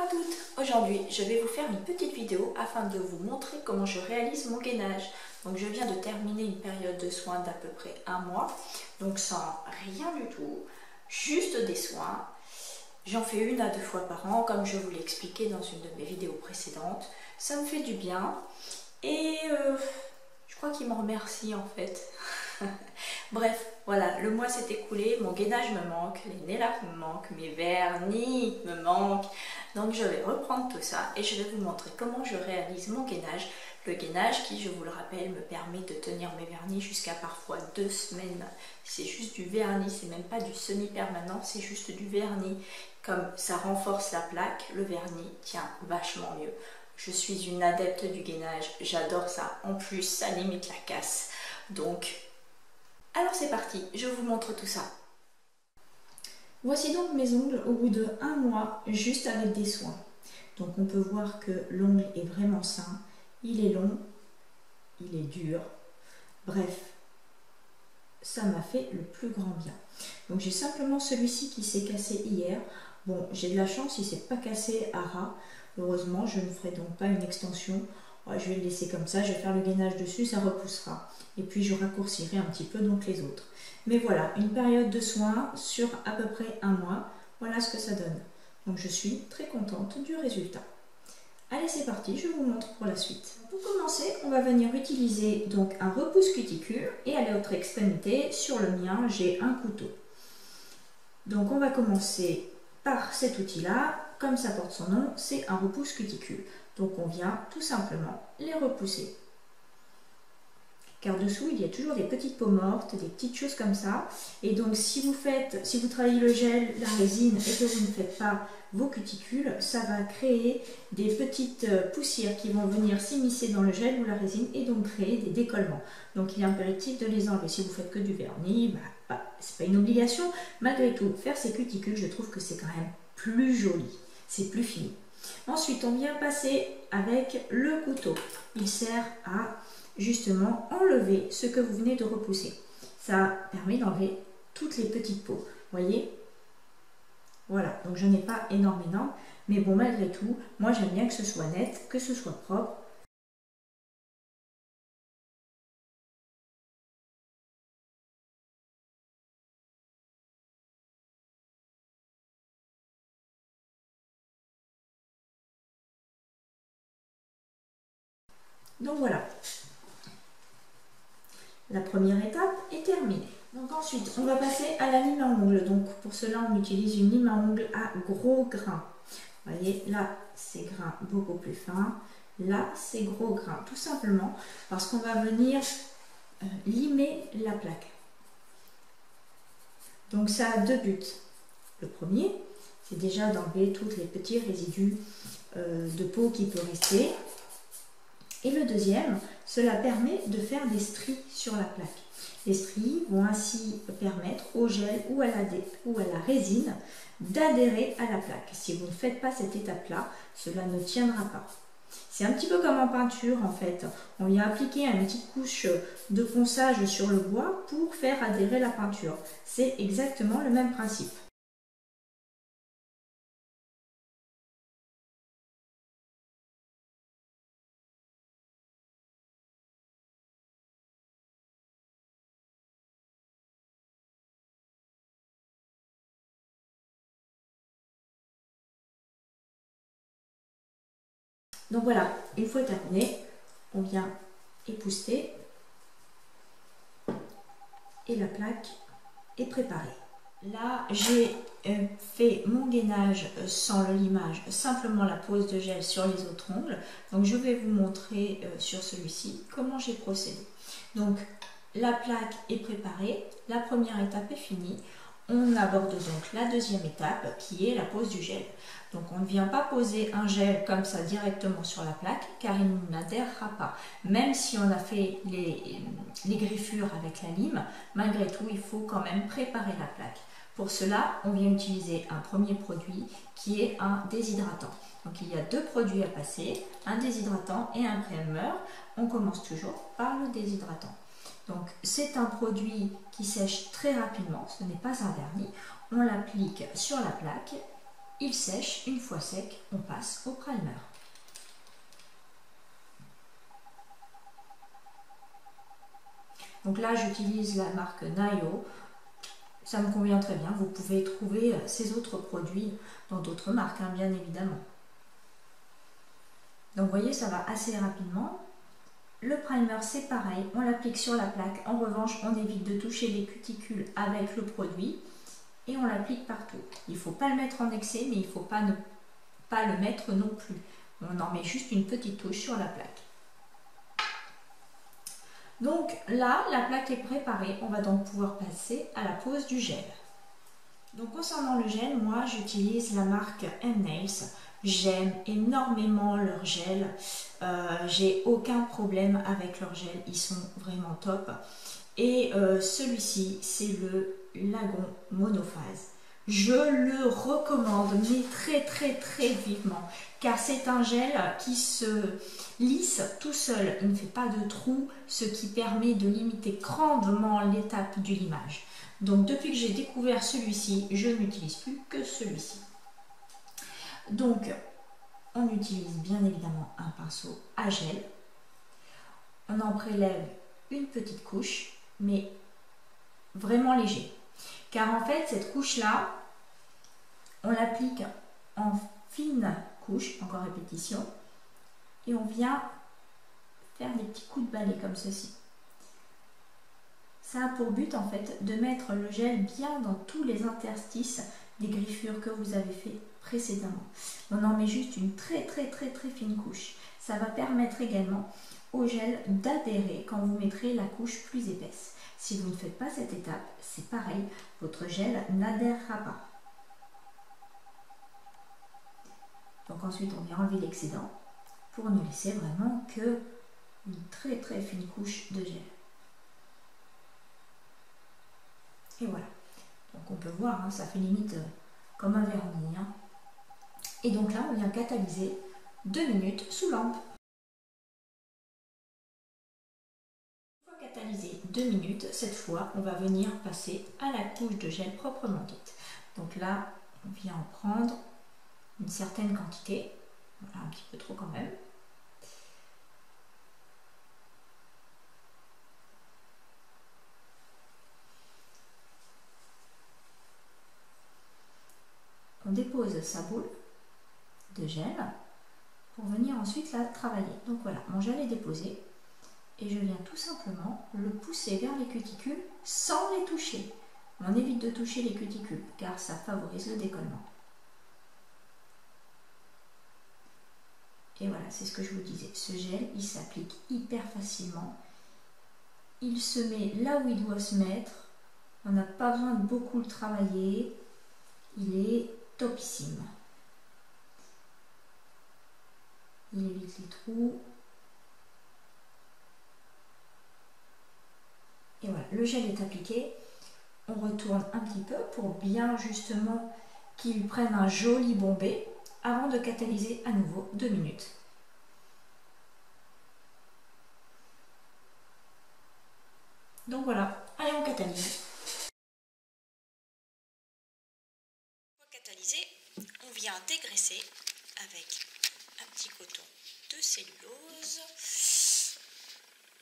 Bonjour à toutes, aujourd'hui je vais vous faire une petite vidéo afin de vous montrer comment je réalise mon gainage. Donc je viens de terminer une période de soins d'à peu près un mois, donc sans rien du tout, juste des soins. J'en fais 1 à 2 fois par an comme je vous l'ai expliqué dans une de mes vidéos précédentes. Ça me fait du bien et je crois qu'il me remercie en fait. Bref, voilà, le mois s'est écoulé, mon gainage me manque, les nails me manquent, mes vernis me manquent. Donc je vais reprendre tout ça et je vais vous montrer comment je réalise mon gainage. Le gainage qui, je vous le rappelle, me permet de tenir mes vernis jusqu'à parfois 2 semaines. C'est juste du vernis, c'est même pas du semi-permanent, c'est juste du vernis. Comme ça renforce la plaque, le vernis tient vachement mieux. Je suis une adepte du gainage, j'adore ça. En plus, ça limite la casse. Donc, alors c'est parti, je vous montre tout ça. Voici donc mes ongles au bout de 1 mois, juste avec des soins. Donc on peut voir que l'ongle est vraiment sain, il est long, il est dur. Bref, ça m'a fait le plus grand bien. Donc j'ai simplement celui-ci qui s'est cassé hier. Bon, j'ai de la chance, il ne s'est pas cassé à ras. Heureusement, je ne ferai donc pas une extension. Je vais le laisser comme ça, je vais faire le gainage dessus, ça repoussera. Et puis je raccourcirai un petit peu donc les autres. Mais voilà, une période de soins sur à peu près 1 mois. Voilà ce que ça donne. Donc je suis très contente du résultat. Allez, c'est parti, je vous montre pour la suite. Pour commencer, on va venir utiliser donc un repousse cuticule et à l'autre extrémité, sur le mien, j'ai un couteau. Donc on va commencer par cet outil-là. Comme ça porte son nom, c'est un repousse cuticule. Donc on vient tout simplement les repousser. Car dessous, il y a toujours des petites peaux mortes, des petites choses comme ça. Et donc si vous travaillez le gel, la résine et que vous ne faites pas vos cuticules, ça va créer des petites poussières qui vont venir s'immiscer dans le gel ou la résine et donc créer des décollements. Donc il est impératif de les enlever. Si vous faites que du vernis, c'est pas une obligation. Malgré tout, faire ces cuticules, je trouve que c'est quand même plus joli, c'est plus fini. Ensuite, on vient passer avec le couteau. Il sert à justement enlever ce que vous venez de repousser. Ça permet d'enlever toutes les petites peaux. Voyez? Voilà, donc je n'ai pas énormément, mais bon, malgré tout, moi j'aime bien que ce soit net, que ce soit propre. Donc voilà, la première étape est terminée. Donc ensuite, on va passer à la lime à ongles. Donc pour cela, on utilise une lime à ongles à gros grains. Vous voyez, là, c'est grain beaucoup plus fin. Là, c'est gros grain. Tout simplement parce qu'on va venir limer la plaque. Donc ça a 2 buts. Le premier, c'est déjà d'enlever tous les petits résidus de peau qui peut rester. Et le deuxième, cela permet de faire des stries sur la plaque. Les stries vont ainsi permettre au gel ou à la résine d'adhérer à la plaque. Si vous ne faites pas cette étape-là, cela ne tiendra pas. C'est un petit peu comme en peinture en fait. On vient appliquer une petite couche de ponçage sur le bois pour faire adhérer la peinture. C'est exactement le même principe. Donc voilà, une fois terminé, on vient épousseter et la plaque est préparée. Là, j'ai fait mon gainage sans le limage, simplement la pose de gel sur les autres ongles. Donc je vais vous montrer sur celui-ci comment j'ai procédé. Donc la plaque est préparée, la première étape est finie. On aborde donc la deuxième étape qui est la pose du gel. Donc on ne vient pas poser un gel comme ça directement sur la plaque car il n'adhérera pas. Même si on a fait les griffures avec la lime, malgré tout il faut quand même préparer la plaque. Pour cela, on vient utiliser un premier produit qui est un déshydratant. Donc il y a 2 produits à passer, un déshydratant et un primer. On commence toujours par le déshydratant. Donc c'est un produit qui sèche très rapidement, ce n'est pas un vernis. On l'applique sur la plaque il sèche. Une fois sec, on passe au primer. Donc là, j'utilise la marque Nayo. Ça me convient très bien. Vous pouvez trouver ces autres produits dans d'autres marques, hein, bien évidemment. Donc vous voyez, ça va assez rapidement. Le primer, c'est pareil, on l'applique sur la plaque. En revanche, on évite de toucher les cuticules avec le produit et on l'applique partout. Il ne faut pas le mettre en excès, mais il ne faut pas ne pas le mettre non plus. On en met juste une petite touche sur la plaque. Donc là, la plaque est préparée. On va donc pouvoir passer à la pose du gel. Donc concernant le gel, moi j'utilise la marque M-Nails. J'aime énormément leur gel. J'ai aucun problème avec leur gel. Ils sont vraiment top. Et celui-ci, c'est le Lagon Monophase. Je le recommande, mais très vivement, car c'est un gel qui se lisse tout seul. Il ne fait pas de trous, ce qui permet de limiter grandement l'étape du limage. Donc depuis que j'ai découvert celui-ci, je n'utilise plus que celui-ci. Donc on utilise bien évidemment un pinceau à gel. On en prélève une petite couche, mais vraiment léger. Car en fait, cette couche-là, on l'applique en fine couche, encore répétition, et on vient faire des petits coups de balai comme ceci. Ça a pour but en fait de mettre le gel bien dans tous les interstices des griffures que vous avez fait précédemment. On en met juste une très fine couche. Ça va permettre également au gel d'adhérer quand vous mettrez la couche plus épaisse. Si vous ne faites pas cette étape, c'est pareil, votre gel n'adhérera pas. Donc ensuite, on vient enlever l'excédent pour ne laisser vraiment que une très fine couche de gel. Et voilà. Donc on peut voir, hein, ça fait limite comme un vernis. Hein. Et donc là, on vient catalyser 2 minutes sous lampe. Catalyser 2 minutes, cette fois on va venir passer à la couche de gel proprement dite. Donc là on vient en prendre une certaine quantité, voilà, un petit peu trop quand même. On dépose sa boule de gel pour venir ensuite la travailler. Donc voilà, mon gel est déposé. Et je viens tout simplement le pousser vers les cuticules sans les toucher. On évite de toucher les cuticules car ça favorise le décollement. Et voilà, c'est ce que je vous disais. Ce gel, il s'applique hyper facilement. Il se met là où il doit se mettre. On n'a pas besoin de beaucoup le travailler. Il est topissime. Il évite les trous. Et voilà, le gel est appliqué. On retourne un petit peu pour bien justement qu'il prenne un joli bombé avant de catalyser à nouveau 2 minutes. Donc voilà, allez on catalyse. Pour catalyser, on vient dégraisser avec un petit coton de cellulose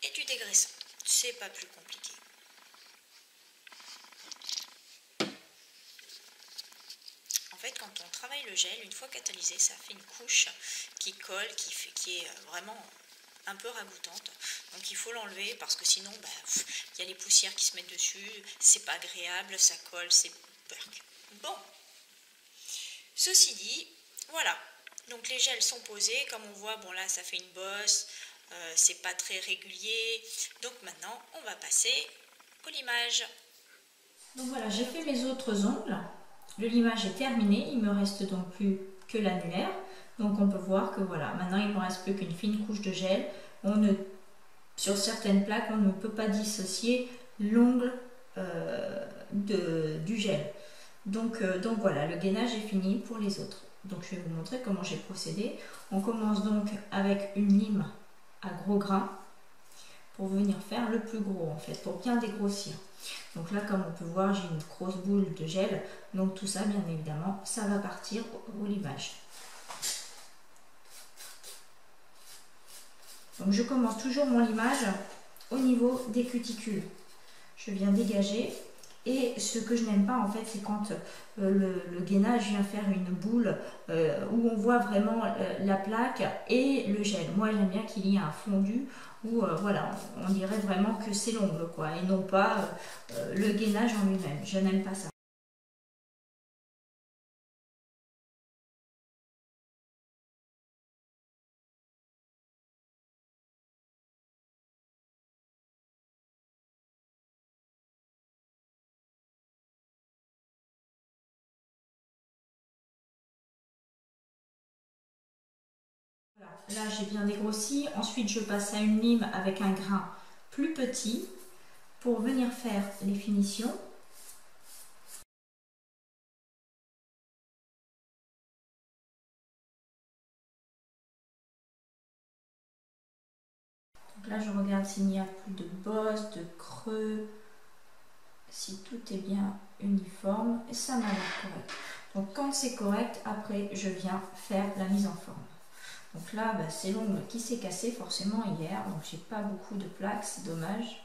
et du dégraissant. C'est pas plus compliqué. En fait, quand on travaille le gel, une fois catalysé, ça fait une couche qui colle, qui est vraiment un peu ragoûtante. Donc il faut l'enlever parce que sinon, il y a les poussières qui se mettent dessus. C'est pas agréable, ça colle, c'est burk. Bon. Ceci dit, voilà. Donc les gels sont posés. Comme on voit, bon là, ça fait une bosse. C'est pas très régulier. Donc maintenant, on va passer au limage. Donc voilà, j'ai fait mes autres ongles. Le limage est terminé. Il me reste donc plus que l'annulaire. Donc on peut voir que voilà, maintenant il ne me reste plus qu'une fine couche de gel. Sur certaines plaques, on ne peut pas dissocier l'ongle du gel. Donc voilà, le gainage est fini pour les autres. Donc je vais vous montrer comment j'ai procédé. On commence donc avec une lime à gros grains. pour venir faire le plus gros en fait, pour bien dégrossir. Donc là, comme on peut voir, j'ai une grosse boule de gel, donc tout ça, bien évidemment, ça va partir au limage. Donc je commence toujours mon limage au niveau des cuticules. Je viens dégager. Et ce que je n'aime pas en fait, c'est quand le gainage vient faire une boule où on voit vraiment la plaque et le gel. Moi j'aime bien qu'il y ait un fondu où voilà, on dirait vraiment que c'est l'ongle quoi, et non pas le gainage en lui-même. Je n'aime pas ça. Là, j'ai bien dégrossi. Ensuite, je passe à une lime avec un grain plus petit pour venir faire les finitions. Donc là, je regarde s'il n'y a plus de bosses, de creux, si tout est bien uniforme. Et ça m'a l'air correct. Donc quand c'est correct, après, je viens faire la mise en forme. Donc là, bah, c'est l'ongle qui s'est cassé forcément hier, donc j'ai pas beaucoup de plaques, c'est dommage.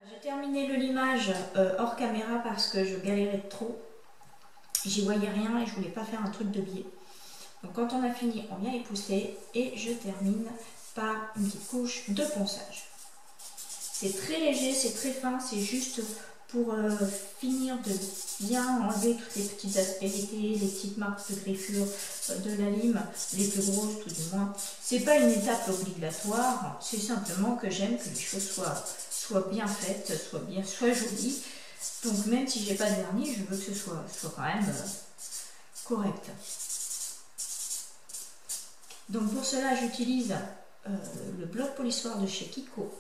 J'ai terminé le limage hors caméra parce que je galérais trop. J'y voyais rien et je voulais pas faire un truc de biais. Donc quand on a fini, on vient épousseter et je termine par une petite couche de ponçage. C'est très léger, c'est très fin, c'est juste pour finir de bien enlever toutes les petites aspérités, les petites marques de griffure de la lime, les plus grosses tout du moins. C'est pas une étape obligatoire, c'est simplement que j'aime que les choses soient bien faites, soient jolies. Donc même si j'ai pas de vernis, je veux que ce soit quand même correct. Donc pour cela, j'utilise le bloc polissoir de chez Kiko.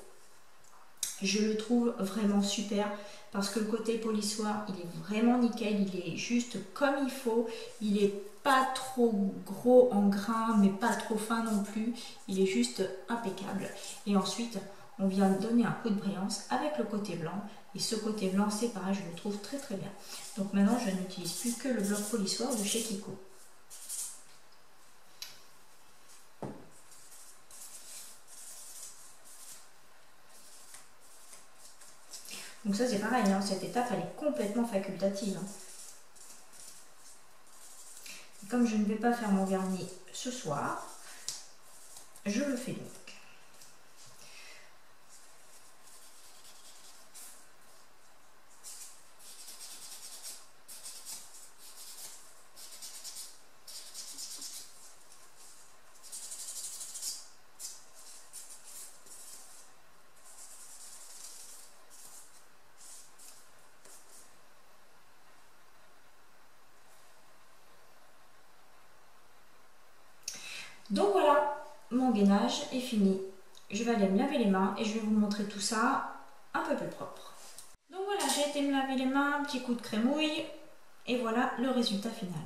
Je le trouve vraiment super parce que le côté polissoir, il est vraiment nickel, il est juste comme il faut, il est pas trop gros en grain mais pas trop fin non plus, il est juste impeccable. Et ensuite, on vient donner un coup de brillance avec le côté blanc et ce côté blanc, c'est pareil, je le trouve très très bien. Donc maintenant, je n'utilise plus que le bloc polissoir de chez Kiko. Donc ça c'est pareil, hein, cette étape elle est complètement facultative. Hein. Comme je ne vais pas faire mon vernis ce soir, je le fais donc. Donc voilà, mon gainage est fini. Je vais aller me laver les mains et je vais vous montrer tout ça un peu plus propre. Donc voilà, j'ai été me laver les mains, un petit coup de crémouille et voilà le résultat final.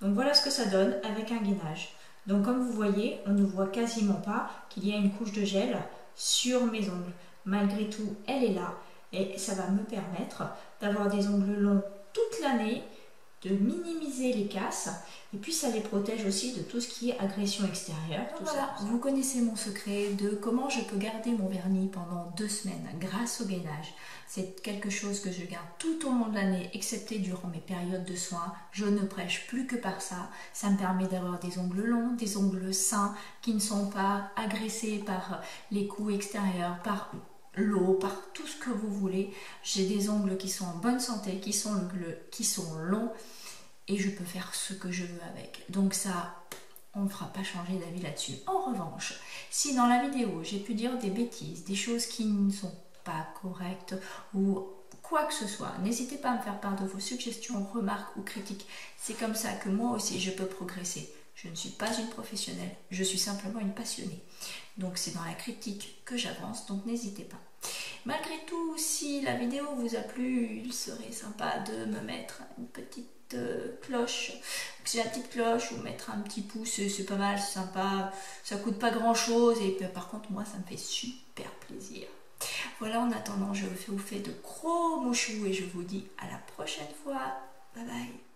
Donc voilà ce que ça donne avec un gainage. Donc comme vous voyez, on ne voit quasiment pas qu'il y a une couche de gel sur mes ongles. Malgré tout, elle est là et ça va me permettre d'avoir des ongles longs toute l'année, de minimiser les casses et puis ça les protège aussi de tout ce qui est agression extérieure. Tout voilà, ça. Vous connaissez mon secret de comment je peux garder mon vernis pendant 2 semaines grâce au gainage. C'est quelque chose que je garde tout au long de l'année, excepté durant mes périodes de soins. Je ne prêche plus que par ça. Ça me permet d'avoir des ongles longs, des ongles sains qui ne sont pas agressés par les coups extérieurs, par l'eau, par tout ce que vous voulez. J'ai des ongles qui sont en bonne santé, qui sont longs et je peux faire ce que je veux avec. Donc ça, on ne fera pas changer d'avis là-dessus. En revanche, si dans la vidéo j'ai pu dire des bêtises, des choses qui ne sont pas correctes ou quoi que ce soit, n'hésitez pas à me faire part de vos suggestions, remarques ou critiques. C'est comme ça que moi aussi je peux progresser. Je ne suis pas une professionnelle, je suis simplement une passionnée. Donc c'est dans la critique que j'avance, donc n'hésitez pas. Malgré tout, si la vidéo vous a plu, il serait sympa de me mettre une petite cloche. C'est la petite cloche, ou mettre un petit pouce, c'est pas mal, c'est sympa, ça coûte pas grand chose, et puis, par contre moi ça me fait super plaisir. Voilà, en attendant, je vous fais de gros mouchous et je vous dis à la prochaine fois. Bye bye.